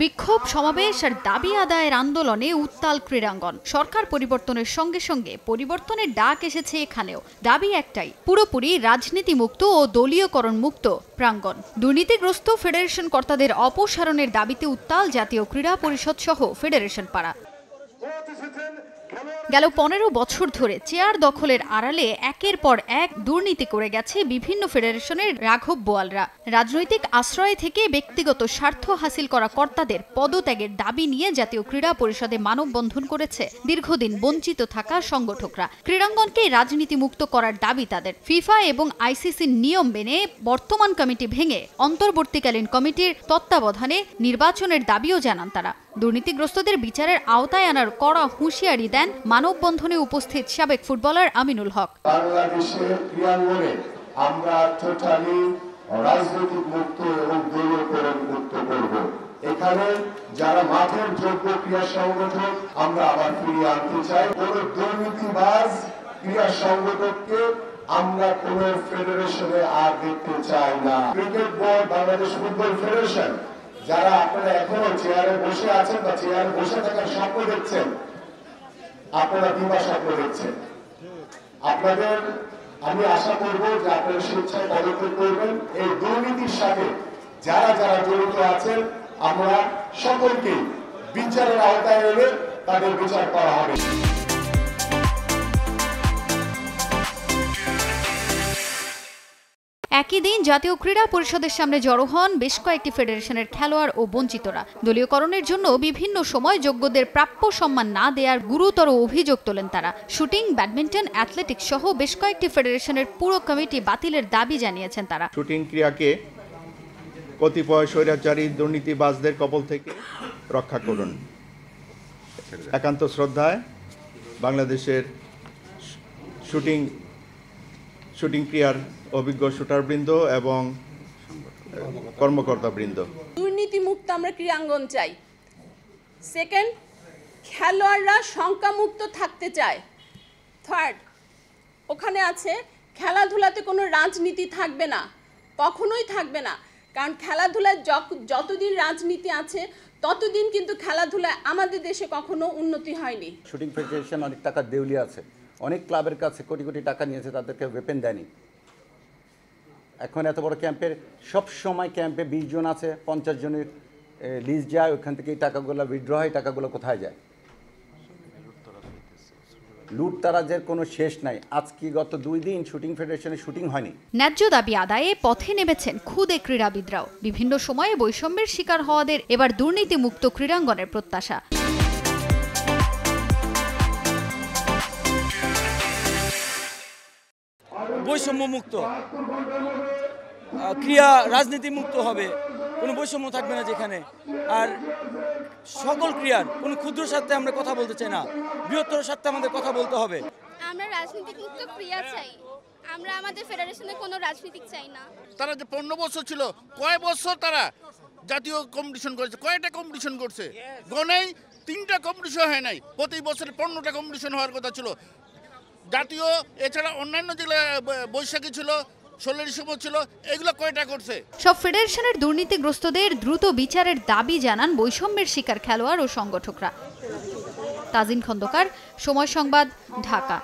বিক্ষোভ সমাবেশ আর দাবি আদায়ের আন্দোলনে উত্তাল ক্রীড়াঙ্গন। সরকার পরিবর্তনের সঙ্গে সঙ্গে পরিবর্তনের ডাক এসেছে এখানেও। দাবি একটাই, পুরোপুরি রাজনীতি মুক্ত ও দলীয়করণ মুক্ত প্রাঙ্গণ। দুর্নীতিগ্রস্ত ফেডারেশন কর্তাদের অপসারণের দাবিতে উত্তাল জাতীয় ক্রীড়া পরিষদ সহ ফেডারেশন পাড়া। গেল 15 বছর ধরে চেয়ার দখলের আড়ালে একের পর এক দুর্নীতি করে গেছে বিভিন্ন ফেডারেশনের রাঘব বোয়ালরা। রাজনৈতিক আশ্রয় থেকে ব্যক্তিগত স্বার্থ হাসিল করা কর্তাদের পদত্যাগের দাবি নিয়ে জাতীয় ক্রীড়া পরিষদে মানববন্ধন করেছে দীর্ঘদিন বঞ্চিত থাকা সংগঠকরা। ক্রীড়াঙ্গনকে রাজনীতি মুক্ত করার দাবি তাদের। ফিফা এবং আইসিসির নিয়ম মেনে বর্তমান কমিটি ভেঙে অন্তর্বর্তীকালীন কমিটির তত্ত্বাবধানে নির্বাচনের দাবিও জানান তারা। দুর্নীতিগ্রস্তদের বিচারের আওতায় আনার কড়া হুঁশিয়ারি দেন মানববন্ধনে উপস্থিত সাবেক ফুটবলার আমিনুল হক। বাংলাদেশের ক্রীড়াঙ্গনে আমরা টোটালি রাজনৈতিক মুক্ত এবং দলীয়করণ মুক্ত করব। এখানে যারা মাঠের যোগ্য ক্রীড়া সংগঠক আমরা আবার ফিরিয়ে আনতে চাই। কোন দুর্নীতিবাজ ক্রীড়া সংগঠককে আমরা কোন ফেডারেশনে আর দেখতে চাই না। Cricket board, Bangladesh football federation, যারা আপনারা এখনো চেয়ারে বসে আছেন বা চেয়ারে বসে থাকার স্বপ্ন দেখছেন, আপনারা দিবা স্বপ্ন দেখছেন। আপনাদের আমি আশা করব যে আপনারা স্বেচ্ছায় পদক্ষেপ করবেন। এই দুর্নীতির সাথে যারা যারা জড়িত আছেন আমরা সকলকে বিচারের আওতায় এনে তাদের বিচার করা হবে। একই দিন জাতীয় ক্রীড়া পরিষদের সামনে জড়ো হন বেশ কয়েকটি ফেডারেশনের খেলোয়াড় ও বঞ্চিতরা। দলীয়করণের জন্য বিভিন্ন সময় যোগ্যদের প্রাপ্য সম্মান না দেওয়ার গুরুতর অভিযোগ তোলেন তারা। শুটিং, ব্যাডমিন্টন, অ্যাথলেটিক্স সহ বেশ কয়েকটি ফেডারেশনের পুরো কমিটি বাতিলের দাবি জানিয়েছেন তারা। শুটিং ক্রীড়াকে কতিপয় স্বৈরাচারী দুর্নীতিবাজদের কবল থেকে রক্ষা করুন। একান্ত শ্রদ্ধায় বাংলাদেশের শুটিং ক্রীড়ার অভিজ্ঞ শুটারবৃন্দ এবং কর্মকর্তাবৃন্দ। দুর্নীতি মুক্ত আমরা ক্রীড়াঙ্গন চাই। সেকেন্ড, খেলোয়াড়রা শঙ্কামুক্ত থাকতে চায়। থার্ড, ওখানে আছে খেলাধুলাতে কোনো রাজনীতি থাকবে না, কখনোই থাকবে না। কারণ খেলাধুলায় যতদিন রাজনীতি আছে ততদিন কিন্তু খেলাধুলায় আমাদের দেশে কখনো উন্নতি হয়নি। শুটিং ফেডারেশন অনেক টাকা দেউলিয়া আছে, অনেক ক্লাবের কাছে কোটি কোটি টাকা নিয়েছে, তাদেরকে ওয়েপেন দেয়নি। এখন এত বড় ক্যাম্পের সব সময় ক্যাম্পে 20 জন আছে, 50 জনের লিস্ট যায়, ওখান থেকে এই টাকাগুলো উইথড্র হয়। টাকাগুলো কোথায় যায়? লুটতারাজের কোনো শেষ নাই। আজকে গত 2 দিন শুটিং ফেডারেশনে শুটিং হয়নি। ন্যায্য দাবি আদায়ে পথে নেমেছেন খুদে ক্রীড়াবিদরাও। বিভিন্ন সময়ে বৈষম্যের শিকার হওয়াদের এবার দুর্নীতি মুক্ত ক্রীড়াঙ্গনের প্রত্যাশা। বৈষম্য মুক্ত ক্রীড়া, রাজনীতি মুক্ত হবে, কোনো বৈষম্য থাকবে না যেখানে। আর সকল ক্রীড়ার কোনো ক্ষুদ্র স্বার্থে আমরা কথা বলতে চাই না, বৃহত্তর স্বার্থে আমাদের কথা বলতে হবে। আমরা রাজনীতি মুক্ত ক্রীড়া চাই, আমরা আমাদের ফেডারেশনে কোনো রাজনীতি চাই না। তারা যে 15 বছর ছিল, কয় বছর তারা জাতীয় কম্পিটিশন করেছে? কয়টা কম্পিটিশন করছে? গনেই 3টা কম্পিটিশন হয় নাই। প্রতি বছর 15টা কম্পিটিশন হওয়ার কথা ছিল জাতীয়। এছাড়া অন্যান্য যেগুলো বৈশাখী ছিল, 16 ডিসেম্বর ছিল, এগুলো কয়টা করছে? সব ফেডারেশনের দুর্নীতিগ্রস্তদের দ্রুত বিচারের দাবি জানান বৈষম্যের শিকার খেলোয়াড় ও সংগঠকরা। তাজিন খন্দকার, সময় সংবাদ, ঢাকা।